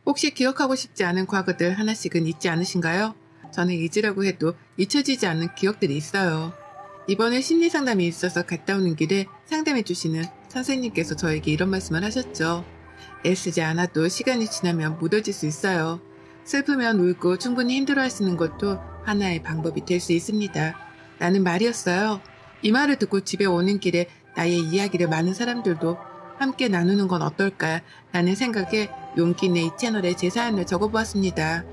혹시 기억하고 싶지 않은 과거들 하나씩은 있지 않으신가요? 저는 잊으려고 해도 잊혀지지 않는 기억들이 있어요. 이번에 심리상담이 있어서 갔다 오는 길에 상담해주시는 선생님께서 저에게 이런 말씀을 하셨죠. 애쓰지 않아도 시간이 지나면 묻어질 수 있어요. 슬프면 울고 충분히 힘들어하시는 것도 하나의 방법이 될 수 있습니다. 라는 말이었어요. 이 말을 듣고 집에 오는 길에 나의 이야기를 많은 사람들도 함께 나누는 건 어떨까 라는 생각에 용기 내 이 채널에 제 사연을 적어보았습니다.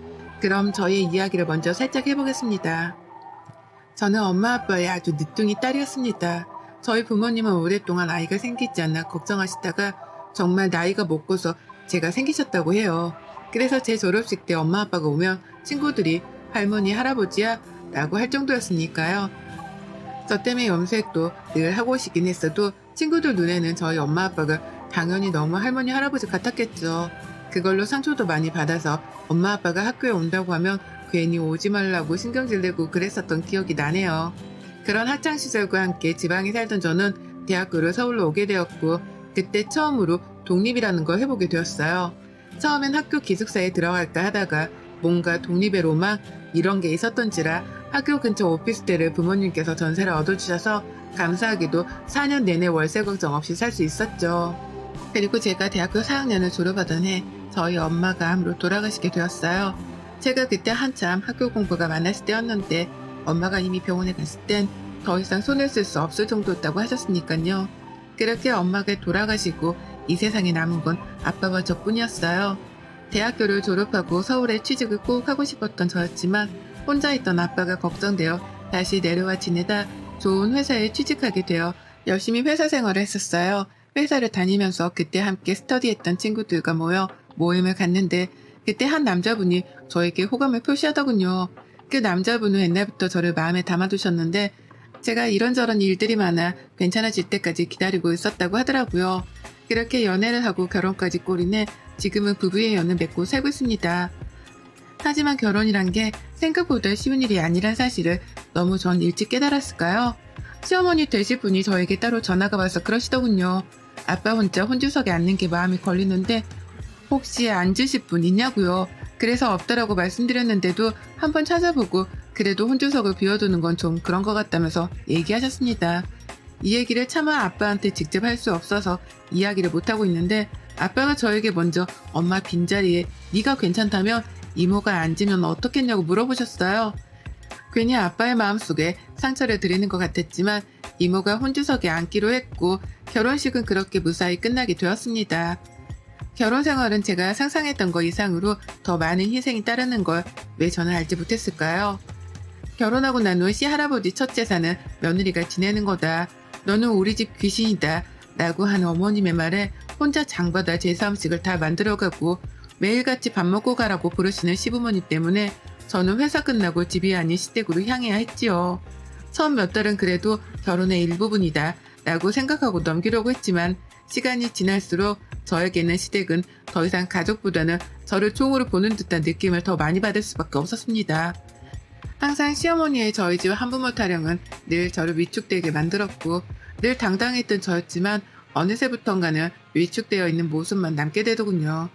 그럼 저의 이야기를 먼저 살짝 해보겠습니다. 저는 엄마 아빠의 아주 늦둥이 딸이었습니다. 저희 부모님은 오랫동안 아이가 생기지 않나 걱정하시다가 정말 나이가 먹고서 제가 생기셨다고 해요. 그래서 제 졸업식 때 엄마 아빠가 오면 친구들이 할머니 할아버지야 라고 할 정도였으니까요. 저 때문에 염색도 늘 하고 오시긴 했어도 친구들 눈에는 저희 엄마 아빠가 당연히 너무 할머니 할아버지 같았겠죠. 그걸로 상처도 많이 받아서 엄마 아빠가 학교에 온다고 하면 괜히 오지 말라고 신경질 내고 그랬었던 기억이 나네요. 그런 학창시절과 함께 지방에 살던 저는 대학교를 서울로 오게 되었고 그때 처음으로 독립이라는 걸 해보게 되었어요. 처음엔 학교 기숙사에 들어갈까 하다가 뭔가 독립의 로망 이런 게 있었던지라 학교 근처 오피스텔을 부모님께서 전세를 얻어주셔서 감사하게도 4년 내내 월세 걱정 없이 살 수 있었죠. 그리고 제가 대학교 4학년을 졸업하던 해 저희 엄마가 암으로 돌아가시게 되었어요. 제가 그때 한참 학교 공부가 많았을 때였는데 엄마가 이미 병원에 갔을 땐 더 이상 손을 쓸 수 없을 정도였다고 하셨으니까요. 그렇게 엄마가 돌아가시고 이 세상에 남은 건 아빠와 저뿐이었어요. 대학교를 졸업하고 서울에 취직을 꼭 하고 싶었던 저였지만 혼자 있던 아빠가 걱정되어 다시 내려와 지내다 좋은 회사에 취직하게 되어 열심히 회사 생활을 했었어요. 회사를 다니면서 그때 함께 스터디했던 친구들과 모여 모임을 갔는데 그때 한 남자분이 저에게 호감을 표시하더군요. 그 남자분은 옛날부터 저를 마음에 담아두셨는데 제가 이런저런 일들이 많아 괜찮아질 때까지 기다리고 있었다고 하더라고요. 그렇게 연애를 하고 결혼까지 꼬리내 지금은 부부의 연을 맺고 살고 있습니다. 하지만 결혼이란 게 생각보다 쉬운 일이 아니란 사실을 너무 전 일찍 깨달았을까요? 시어머니 되실 분이 저에게 따로 전화가 와서 그러시더군요. 아빠 혼자 혼주석에 앉는 게 마음이 걸리는데 혹시 앉으실 분 있냐고요. 그래서 없다라고 말씀드렸는데도 한번 찾아보고 그래도 혼주석을 비워두는 건 좀 그런 것 같다면서 얘기하셨습니다. 이 얘기를 차마 아빠한테 직접 할 수 없어서 이야기를 못하고 있는데 아빠가 저에게 먼저 엄마 빈자리에 네가 괜찮다면 이모가 앉으면 어떻겠냐고 물어보셨어요. 괜히 아빠의 마음속에 상처를 드리는 것 같았지만 이모가 혼주석에 앉기로 했고 결혼식은 그렇게 무사히 끝나게 되었습니다. 결혼 생활은 제가 상상했던 것 이상으로 더 많은 희생이 따르는 걸 왜 저는 알지 못했을까요? 결혼하고 난 후 시할아버지 첫 재산은 며느리가 지내는 거다. 너는 우리 집 귀신이다. 라고 한 어머님의 말에 혼자 장받아 제사 음식을 다 만들어가고 매일같이 밥 먹고 가라고 부르시는 시부모님 때문에 저는 회사 끝나고 집이 아닌 시댁으로 향해야 했지요. 처음 몇 달은 그래도 결혼의 일부분이다 라고 생각하고 넘기려고 했지만 시간이 지날수록 저에게는 시댁은 더 이상 가족보다는 저를 총으로 보는 듯한 느낌을 더 많이 받을 수밖에 없었습니다. 항상 시어머니의 저희 집 한부모 타령은 늘 저를 위축되게 만들었고 늘 당당했던 저였지만 어느새부턴가는 위축되어 있는 모습만 남게 되더군요.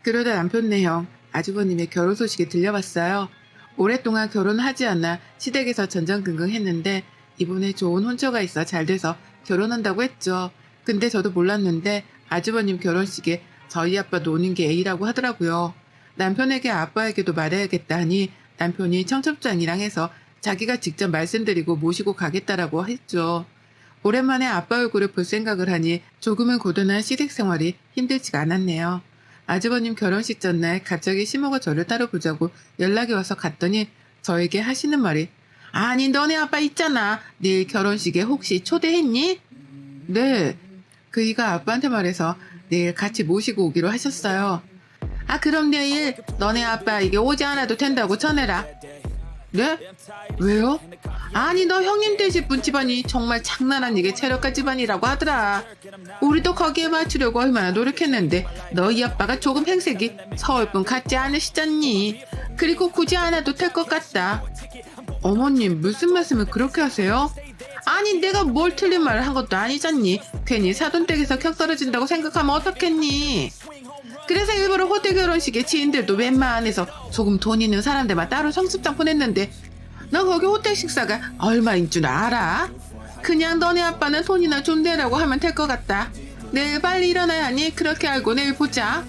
그러다 남편네 형, 아주버님의 결혼 소식이 들려왔어요. 오랫동안 결혼하지 않아 시댁에서 전전긍긍했는데 이번에 좋은 혼처가 있어 잘 돼서 결혼한다고 했죠. 근데 저도 몰랐는데 아주버님 결혼식에 저희 아빠도 오는 게 A라고 하더라고요. 남편에게 아빠에게도 말해야겠다 하니 남편이 청첩장이랑 해서 자기가 직접 말씀드리고 모시고 가겠다라고 했죠. 오랜만에 아빠 얼굴을 볼 생각을 하니 조금은 고단한 시댁 생활이 힘들지가 않았네요. 아주버님 결혼식 전날 갑자기 시모가 저를 따로 보자고 연락이 와서 갔더니 저에게 하시는 말이 아니 너네 아빠 있잖아. 내일 결혼식에 혹시 초대했니? 네. 그이가 아빠한테 말해서 내일 같이 모시고 오기로 하셨어요. 아 그럼 내일 너네 아빠 이게 오지 않아도 된다고 전해라. 네? 왜요? 아니 너 형님 되실 분 집안이 정말 장난 아니게 체력가 집안이라고 하더라. 우리도 거기에 맞추려고 얼마나 노력했는데 너희 아빠가 조금 행색이 서울분 같지 않으시잖니. 그리고 굳이 않아도 될 것 같다. 어머님 무슨 말씀을 그렇게 하세요? 아니 내가 뭘 틀린 말을 한 것도 아니잖니. 괜히 사돈댁에서 격 떨어진다고 생각하면 어떻겠니? 그래서 일부러 호텔 결혼식에 지인들도 웬만해서 조금 돈 있는 사람들만 따로 청첩장 보냈는데 너 거기 호텔 식사가 얼마인 줄 알아? 그냥 너네 아빠는 돈이나 좀 내라고 하면 될 것 같다. 내일 빨리 일어나야 하니 그렇게 알고 내일 보자.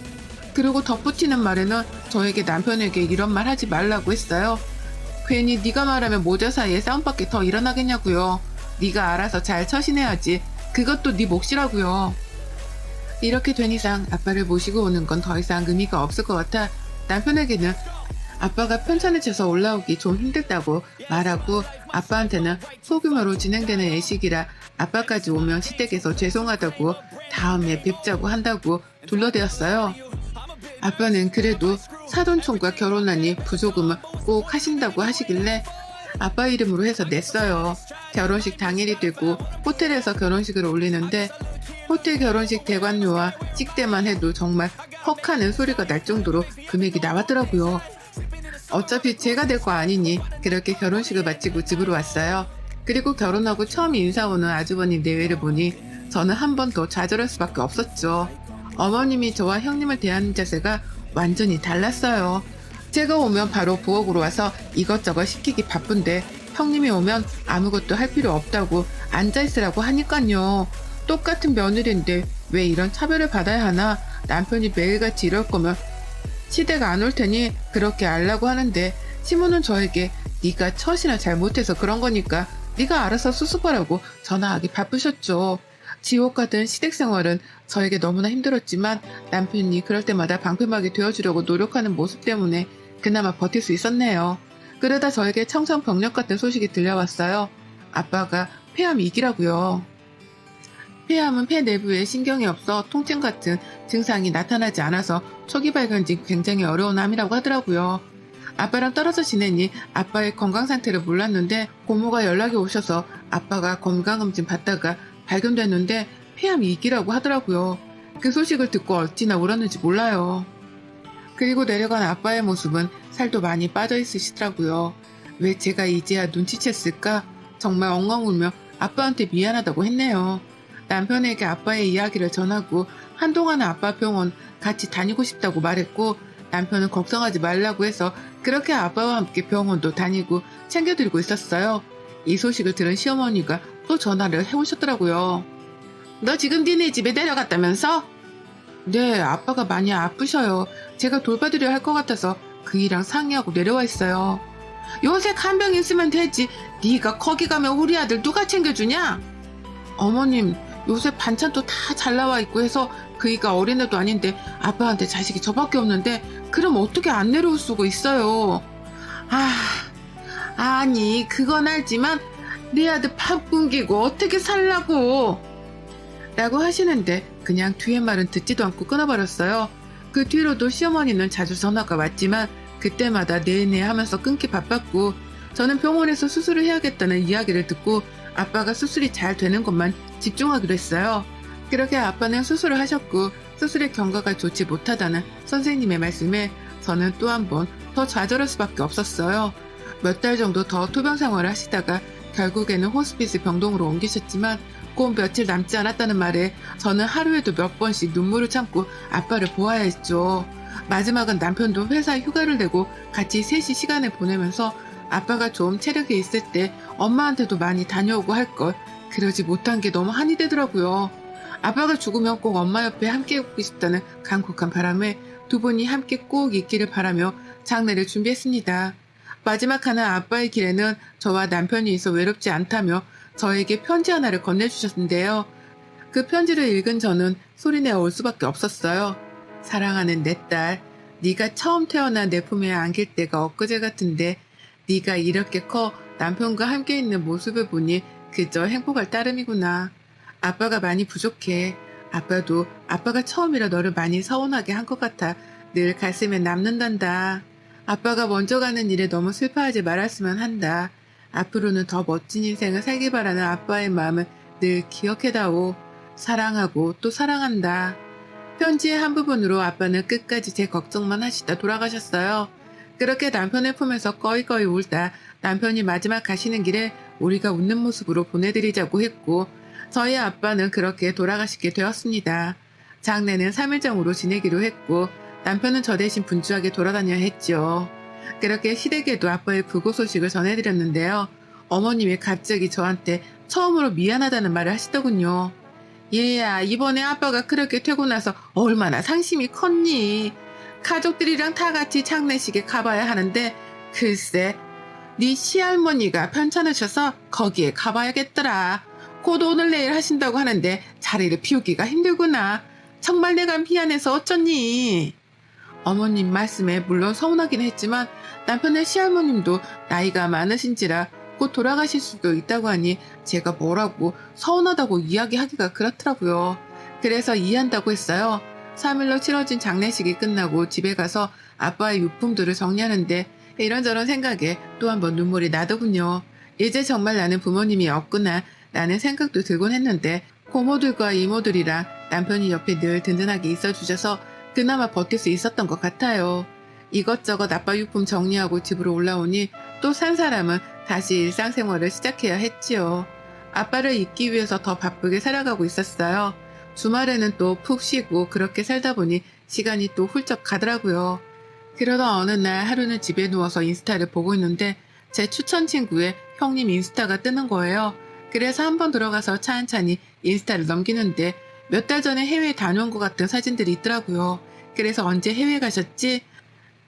그리고 덧붙이는 말에는 저에게 남편에게 이런 말 하지 말라고 했어요. 괜히 네가 말하면 모자 사이에 싸움밖에 더 일어나겠냐고요. 네가 알아서 잘 처신해야지. 그것도 네 몫이라고요. 이렇게 된 이상 아빠를 모시고 오는 건 더 이상 의미가 없을 것 같아 남편에게는 아빠가 편찮으셔서 올라오기 좀 힘들다고 말하고 아빠한테는 소규모로 진행되는 예식이라 아빠까지 오면 시댁에서 죄송하다고 다음에 뵙자고 한다고 둘러대었어요. 아빠는 그래도 사돈촌과 결혼하니 부조금은 꼭 하신다고 하시길래 아빠 이름으로 해서 냈어요. 결혼식 당일이 되고 호텔에서 결혼식을 올리는데 호텔 결혼식 대관료와 식대만 해도 정말 헉 하는 소리가 날 정도로 금액이 나왔더라고요. 어차피 제가 될 거 아니니 그렇게 결혼식을 마치고 집으로 왔어요. 그리고 결혼하고 처음 인사 오는 아주버님 내외를 보니 저는 한 번 더 좌절할 수밖에 없었죠. 어머님이 저와 형님을 대하는 자세가 완전히 달랐어요. 제가 오면 바로 부엌으로 와서 이것저것 시키기 바쁜데 형님이 오면 아무것도 할 필요 없다고 앉아있으라고 하니깐요. 똑같은 며느리인데 왜 이런 차별을 받아야 하나. 남편이 매일같이 이럴 거면 시댁 안 올 테니 그렇게 알라고 하는데 시모는 저에게 네가 처신을 잘못해서 그런 거니까 네가 알아서 수습하라고 전화하기 바쁘셨죠. 지옥 같은 시댁 생활은 저에게 너무나 힘들었지만 남편이 그럴 때마다 방패막이 되어주려고 노력하는 모습 때문에 그나마 버틸 수 있었네요. 그러다 저에게 청천벽력 같은 소식이 들려왔어요. 아빠가 폐암 2기라고요. 폐암은 폐 내부에 신경이 없어 통증 같은 증상이 나타나지 않아서 초기 발견이 굉장히 어려운 암이라고 하더라고요. 아빠랑 떨어져 지내니 아빠의 건강 상태를 몰랐는데 고모가 연락이 오셔서 아빠가 건강검진 받다가 발견됐는데 폐암 2기라고 하더라고요. 그 소식을 듣고 어찌나 울었는지 몰라요. 그리고 내려간 아빠의 모습은 살도 많이 빠져 있으시더라고요. 왜 제가 이제야 눈치챘을까? 정말 엉엉 울며 아빠한테 미안하다고 했네요. 남편에게 아빠의 이야기를 전하고 한동안은 아빠 병원 같이 다니고 싶다고 말했고 남편은 걱정하지 말라고 해서 그렇게 아빠와 함께 병원도 다니고 챙겨드리고 있었어요. 이 소식을 들은 시어머니가 또 전화를 해오셨더라고요. 너 지금 니네 집에 내려갔다면서? 네, 아빠가 많이 아프셔요. 제가 돌봐드려야 할 것 같아서 그이랑 상의하고 내려와 있어요. 요새 간병 있으면 되지. 네가 거기 가면 우리 아들 누가 챙겨주냐? 어머님, 요새 반찬도 다 잘 나와 있고 해서 그이가 어린애도 아닌데 아빠한테 자식이 저밖에 없는데 그럼 어떻게 안 내려올 수가 있어요. 아니 그건 알지만 네 아들 밥 굶기고 어떻게 살라고 라고 하시는데 그냥 뒤에 말은 듣지도 않고 끊어버렸어요. 그 뒤로도 시어머니는 자주 전화가 왔지만 그때마다 네네 하면서 끊기 바빴고 저는 병원에서 수술을 해야겠다는 이야기를 듣고 아빠가 수술이 잘 되는 것만 집중하기로 했어요. 그렇게 아빠는 수술을 하셨고 수술의 경과가 좋지 못하다는 선생님의 말씀에 저는 또 한 번 더 좌절할 수밖에 없었어요. 몇 달 정도 더 투병 생활을 하시다가 결국에는 호스피스 병동으로 옮기셨지만 꼭 며칠 남지 않았다는 말에 저는 하루에도 몇 번씩 눈물을 참고 아빠를 보아야 했죠. 마지막은 남편도 회사에 휴가를 내고 같이 셋이 시간을 보내면서 아빠가 좀 체력이 있을 때 엄마한테도 많이 다녀오고 할 걸 그러지 못한 게 너무 한이 되더라고요. 아빠가 죽으면 꼭 엄마 옆에 함께 있고 싶다는 간곡한 바람에 두 분이 함께 꼭 있기를 바라며 장례를 준비했습니다. 마지막 하나 아빠의 길에는 저와 남편이 있어 외롭지 않다며 저에게 편지 하나를 건네주셨는데요. 그 편지를 읽은 저는 소리내어 올 수밖에 없었어요. 사랑하는 내 딸, 네가 처음 태어나 내 품에 안길 때가 엊그제 같은데 네가 이렇게 커 남편과 함께 있는 모습을 보니 그저 행복할 따름이구나. 아빠가 많이 부족해. 아빠도 아빠가 처음이라 너를 많이 서운하게 한 것 같아 늘 가슴에 남는단다. 아빠가 먼저 가는 일에 너무 슬퍼하지 말았으면 한다. 앞으로는 더 멋진 인생을 살길 바라는 아빠의 마음을 늘 기억해다오. 사랑하고 또 사랑한다. 편지의 한 부분으로 아빠는 끝까지 제 걱정만 하시다 돌아가셨어요. 그렇게 남편의 품에서 꺼이꺼이 울다 남편이 마지막 가시는 길에 우리가 웃는 모습으로 보내드리자고 했고 저희 아빠는 그렇게 돌아가시게 되었습니다. 장례는 3일장으로 지내기로 했고 남편은 저 대신 분주하게 돌아다녀야 했죠. 그렇게 시댁에도 아빠의 부고 소식을 전해드렸는데요. 어머님이 갑자기 저한테 처음으로 미안하다는 말을 하시더군요. 얘야, 이번에 아빠가 그렇게 되고 나서 얼마나 상심이 컸니? 가족들이랑 다 같이 장례식에 가봐야 하는데 글쎄 네 시할머니가 편찮으셔서 거기에 가봐야겠더라. 곧 오늘 내일 하신다고 하는데 자리를 비우기가 힘들구나. 정말 내가 미안해서 어쩌니? 어머님 말씀에 물론 서운하긴 했지만 남편의 시할머님도 나이가 많으신지라 곧 돌아가실 수도 있다고 하니 제가 뭐라고 서운하다고 이야기하기가 그렇더라고요. 그래서 이해한다고 했어요. 3일로 치러진 장례식이 끝나고 집에 가서 아빠의 유품들을 정리하는데 이런저런 생각에 또 한 번 눈물이 나더군요. 이제 정말 나는 부모님이 없구나 라는 생각도 들곤 했는데 고모들과 이모들이랑 남편이 옆에 늘 든든하게 있어주셔서 그나마 버틸 수 있었던 것 같아요. 이것저것 아빠 유품 정리하고 집으로 올라오니 또 산 사람은 다시 일상생활을 시작해야 했지요. 아빠를 잊기 위해서 더 바쁘게 살아가고 있었어요. 주말에는 또 푹 쉬고 그렇게 살다 보니 시간이 또 훌쩍 가더라고요. 그러다 어느 날 하루는 집에 누워서 인스타를 보고 있는데 제 추천 친구의 형님 인스타가 뜨는 거예요. 그래서 한번 들어가서 차근차근히 인스타를 넘기는데 몇 달 전에 해외에 다녀온 것 같은 사진들이 있더라고요. 그래서 언제 해외 가셨지?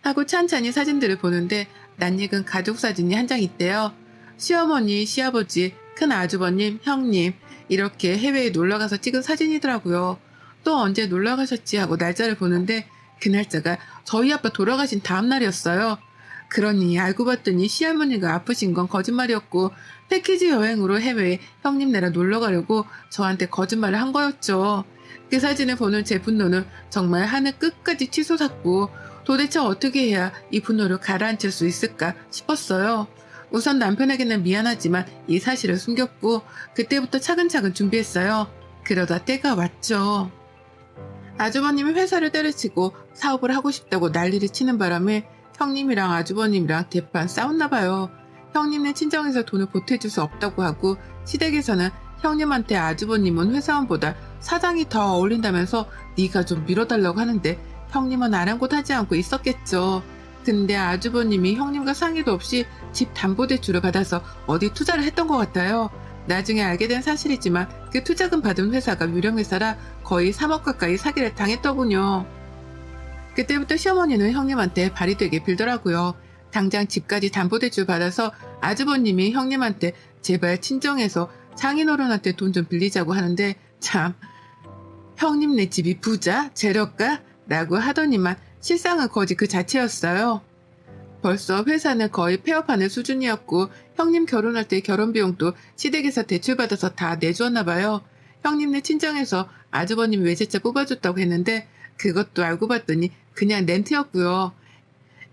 하고 찬찬히 사진들을 보는데 낯익은 가족 사진이 한 장 있대요. 시어머니, 시아버지, 큰 아주버님, 형님 이렇게 해외에 놀러가서 찍은 사진이더라고요. 또 언제 놀러가셨지 하고 날짜를 보는데 그 날짜가 저희 아빠 돌아가신 다음 날이었어요. 그러니 알고 봤더니 시할머니가 아프신 건 거짓말이었고 패키지 여행으로 해외에 형님네랑 놀러가려고 저한테 거짓말을 한 거였죠. 그 사진을 보는 제 분노는 정말 하늘 끝까지 치솟았고 도대체 어떻게 해야 이 분노를 가라앉힐 수 있을까 싶었어요. 우선 남편에게는 미안하지만 이 사실을 숨겼고 그때부터 차근차근 준비했어요. 그러다 때가 왔죠. 아주버님이 회사를 때려치고 사업을 하고 싶다고 난리를 치는 바람에 형님이랑 아주버님이랑 대판 싸웠나 봐요. 형님네 친정에서 돈을 보태줄 수 없다고 하고 시댁에서는 형님한테 아주버님은 회사원보다 사장이 더 어울린다면서 네가 좀 밀어달라고 하는데 형님은 아랑곳하지 않고 있었겠죠. 근데 아주버님이 형님과 상의도 없이 집 담보대출을 받아서 어디 투자를 했던 것 같아요. 나중에 알게 된 사실이지만 그 투자금 받은 회사가 유령회사라 거의 3억 가까이 사기를 당했더군요. 그때부터 시어머니는 형님한테 발이 되게 빌더라고요. 당장 집까지 담보대출 받아서 아주버님이 형님한테 제발 친정에서 장인어른한테 돈 좀 빌리자고 하는데 참 형님네 집이 부자? 재력가? 라고 하더니만 실상은 거지 그 자체였어요. 벌써 회사는 거의 폐업하는 수준이었고 형님 결혼할 때 결혼비용도 시댁에서 대출받아서 다 내주었나 봐요. 형님네 친정에서 아주버님 외제차 뽑아줬다고 했는데 그것도 알고 봤더니 그냥 렌트였고요.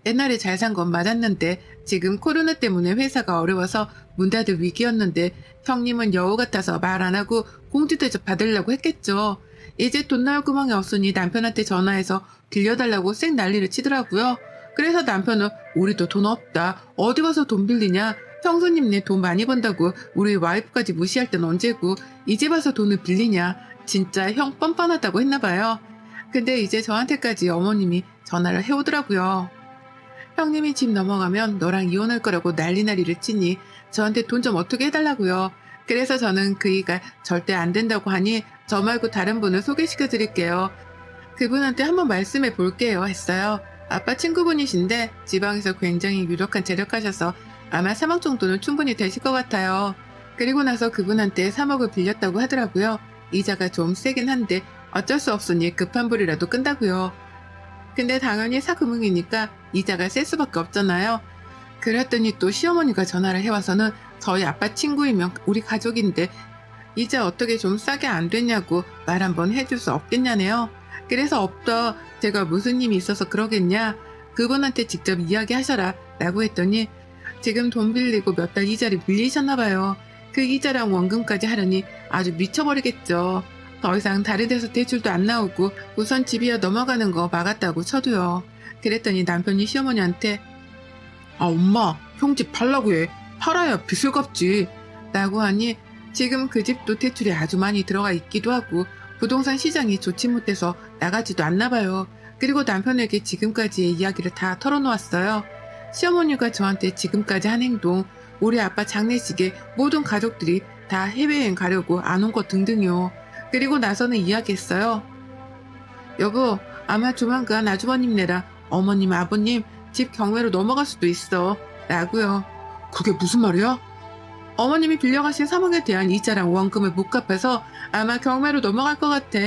옛날에 잘 산 건 맞았는데 지금 코로나 때문에 회사가 어려워서 문 닫을 위기였는데 형님은 여우 같아서 말 안 하고 공주대접 받으려고 했겠죠. 이제 돈 나올 구멍이 없으니 남편한테 전화해서 빌려달라고 쌩 난리를 치더라고요. 그래서 남편은 우리도 돈 없다. 어디 가서 돈 빌리냐. 형수님네 돈 많이 번다고 우리 와이프까지 무시할 땐 언제고 이제 와서 돈을 빌리냐. 진짜 형 뻔뻔하다고 했나봐요. 근데 이제 저한테까지 어머님이 전화를 해오더라고요. 형님이 집 넘어가면 너랑 이혼할 거라고 난리를 치니 저한테 돈 좀 어떻게 해달라고요. 그래서 저는 그이가 절대 안 된다고 하니 저 말고 다른 분을 소개시켜 드릴게요. 그분한테 한번 말씀해 볼게요 했어요. 아빠 친구분이신데 지방에서 굉장히 유력한 재력가셔서 아마 3억 정도는 충분히 되실 것 같아요. 그리고 나서 그분한테 3억을 빌렸다고 하더라고요. 이자가 좀 세긴 한데 어쩔 수 없으니 급한 불이라도 끈다고요. 근데 당연히 사금융이니까 이자가 셀 수밖에 없잖아요. 그랬더니 또 시어머니가 전화를 해와서는 저희 아빠 친구이면 우리 가족인데 이자 어떻게 좀 싸게 안 됐냐고 말 한번 해줄 수 없겠냐네요. 그래서 없다. 제가 무슨 힘이 있어서 그러겠냐. 그분한테 직접 이야기하셔라 라고 했더니 지금 돈 빌리고 몇 달 이자를 밀리셨나봐요. 그 이자랑 원금까지 하려니 아주 미쳐버리겠죠. 더 이상 다른 데서 대출도 안 나오고 우선 집이야 넘어가는 거 막았다고 쳐도요. 그랬더니 남편이 시어머니한테 아 엄마 형 집 팔라고 해. 팔아야 빚을 갚지 라고 하니 지금 그 집도 대출이 아주 많이 들어가 있기도 하고 부동산 시장이 좋지 못해서 나가지도 않나 봐요. 그리고 남편에게 지금까지의 이야기를 다 털어놓았어요. 시어머니가 저한테 지금까지 한 행동, 우리 아빠 장례식에 모든 가족들이 다 해외여행 가려고 안 온 것 등등요. 그리고 나서는 이야기했어요. 여보, 아마 조만간 아주버님네랑 어머님, 아버님 집 경매로 넘어갈 수도 있어. 라고요. 그게 무슨 말이야? 어머님이 빌려가신 3억에 대한 이자랑 원금을 못 갚아서 아마 경매로 넘어갈 것 같아.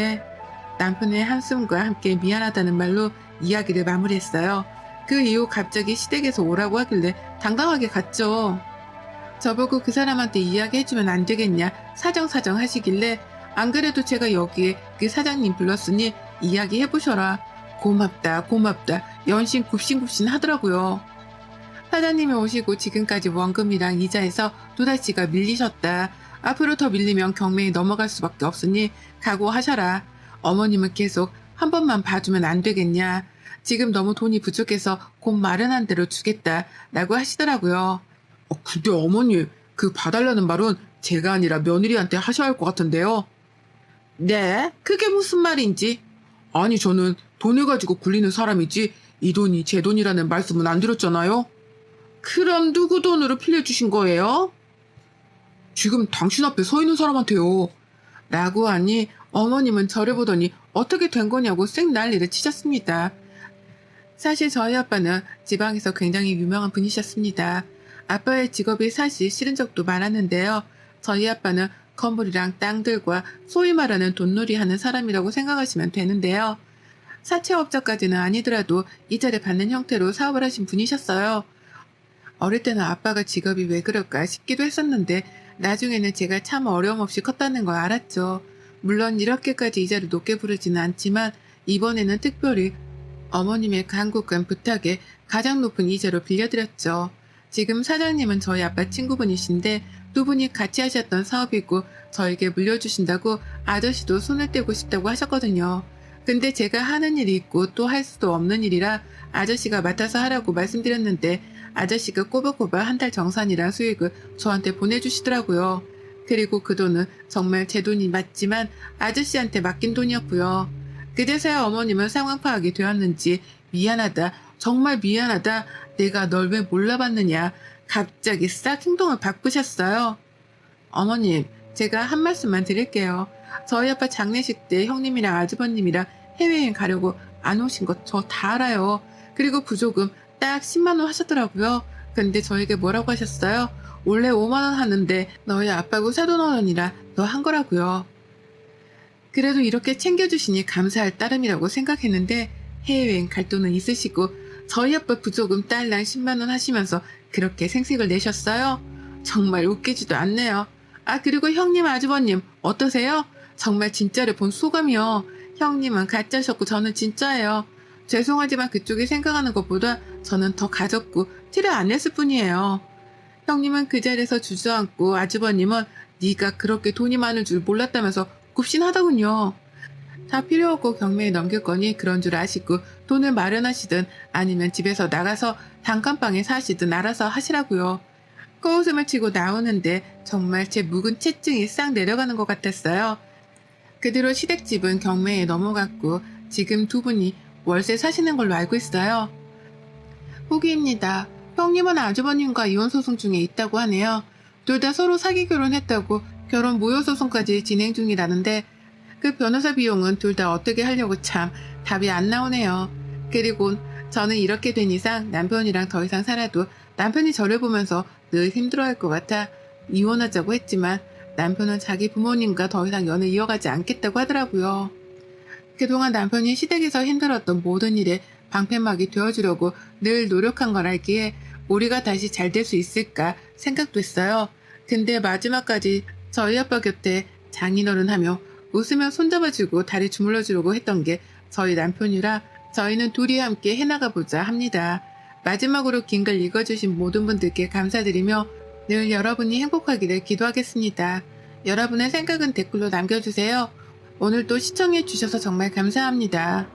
남편의 한숨과 함께 미안하다는 말로 이야기를 마무리했어요. 그 이후 갑자기 시댁에서 오라고 하길래 당당하게 갔죠. 저보고 그 사람한테 이야기해주면 안 되겠냐 사정사정 하시길래 안 그래도 제가 여기에 그 사장님 불렀으니 이야기해보셔라. 고맙다 고맙다 연신 굽신굽신 하더라고요. 사장님이 오시고 지금까지 원금이랑 이자에서 도다시가 밀리셨다. 앞으로 더 밀리면 경매에 넘어갈 수밖에 없으니 각오하셔라. 어머님은 계속 한 번만 봐주면 안 되겠냐. 지금 너무 돈이 부족해서 곧 마련한 대로 주겠다 라고 하시더라고요. 근데 어머님 그 봐달라는 말은 제가 아니라 며느리한테 하셔야 할 것 같은데요. 네? 그게 무슨 말인지. 아니 저는 돈을 가지고 굴리는 사람이지 이 돈이 제 돈이라는 말씀은 안 드렸잖아요. 그럼 누구 돈으로 빌려주신 거예요? 지금 당신 앞에 서 있는 사람한테요. 라고 하니 어머님은 저를 보더니 어떻게 된 거냐고 쌩 난리를 치셨습니다. 사실 저희 아빠는 지방에서 굉장히 유명한 분이셨습니다. 아빠의 직업이 사실 싫은 적도 많았는데요. 저희 아빠는 건물이랑 땅들과 소위 말하는 돈놀이 하는 사람이라고 생각하시면 되는데요. 사채업자까지는 아니더라도 이자를 받는 형태로 사업을 하신 분이셨어요. 어릴 때는 아빠가 직업이 왜 그럴까 싶기도 했었는데 나중에는 제가 참 어려움 없이 컸다는 걸 알았죠. 물론 이렇게까지 이자를 높게 부르지는 않지만 이번에는 특별히 어머님의 간곡한 부탁에 가장 높은 이자로 빌려드렸죠. 지금 사장님은 저희 아빠 친구분이신데 두 분이 같이 하셨던 사업이고 저에게 물려주신다고 아저씨도 손을 떼고 싶다고 하셨거든요. 근데 제가 하는 일이 있고 또 할 수도 없는 일이라 아저씨가 맡아서 하라고 말씀드렸는데 아저씨가 꼬박꼬박 한 달 정산이랑 수익을 저한테 보내주시더라고요. 그리고 그 돈은 정말 제 돈이 맞지만 아저씨한테 맡긴 돈이었고요. 그제서야 어머님은 상황 파악이 되었는지 미안하다, 정말 미안하다, 내가 널 왜 몰라봤느냐 갑자기 싹 행동을 바꾸셨어요. 어머님, 제가 한 말씀만 드릴게요. 저희 아빠 장례식 때 형님이랑 아주버님이랑 해외여행 가려고 안 오신 거 저 다 알아요. 그리고 부조금 딱 10만 원 하셨더라고요. 근데 저에게 뭐라고 하셨어요? 원래 5만 원 하는데 너희 아빠고 사돈어른이라 너 한 거라고요. 그래도 이렇게 챙겨주시니 감사할 따름이라고 생각했는데 해외여행 갈 돈은 있으시고 저희 아빠 부조금 딸랑 10만 원 하시면서 그렇게 생색을 내셨어요? 정말 웃기지도 않네요. 아 그리고 형님 아주버님 어떠세요? 정말 진짜를 본 소감이요. 형님은 가짜셨고 저는 진짜예요. 죄송하지만 그쪽이 생각하는 것보다 저는 더 가졌고 티를 안 냈을 뿐이에요. 형님은 그 자리에서 주저앉고 아주버님은 네가 그렇게 돈이 많은 줄 몰랐다면서 굽신하더군요. 다 필요 없고 경매에 넘길 거니 그런 줄 아시고 돈을 마련하시든 아니면 집에서 나가서 단칸방에 사시든 알아서 하시라고요. 코웃음을 치고 나오는데 정말 제 묵은 체증이 싹 내려가는 것 같았어요. 그 뒤로 시댁집은 경매에 넘어갔고 지금 두 분이 월세 사시는 걸로 알고 있어요. 후기입니다. 형님은 아주버님과 이혼소송 중에 있다고 하네요. 둘 다 서로 사기 결혼했다고 결혼 무효소송까지 진행 중이라는데 그 변호사 비용은 둘 다 어떻게 하려고 참 답이 안 나오네요. 그리고 저는 이렇게 된 이상 남편이랑 더 이상 살아도 남편이 저를 보면서 늘 힘들어할 것 같아 이혼하자고 했지만 남편은 자기 부모님과 더 이상 연을 이어가지 않겠다고 하더라고요. 그동안 남편이 시댁에서 힘들었던 모든 일에 방패막이 되어주려고 늘 노력한 걸 알기에 우리가 다시 잘 될 수 있을까 생각도 했어요. 근데 마지막까지 저희 아빠 곁에 장인어른 하며 웃으며 손잡아주고 다리 주물러주려고 했던 게 저희 남편이라 저희는 둘이 함께 해나가보자 합니다. 마지막으로 긴 글 읽어주신 모든 분들께 감사드리며 늘 여러분이 행복하기를 기도하겠습니다. 여러분의 생각은 댓글로 남겨주세요. 오늘도 시청해주셔서 정말 감사합니다.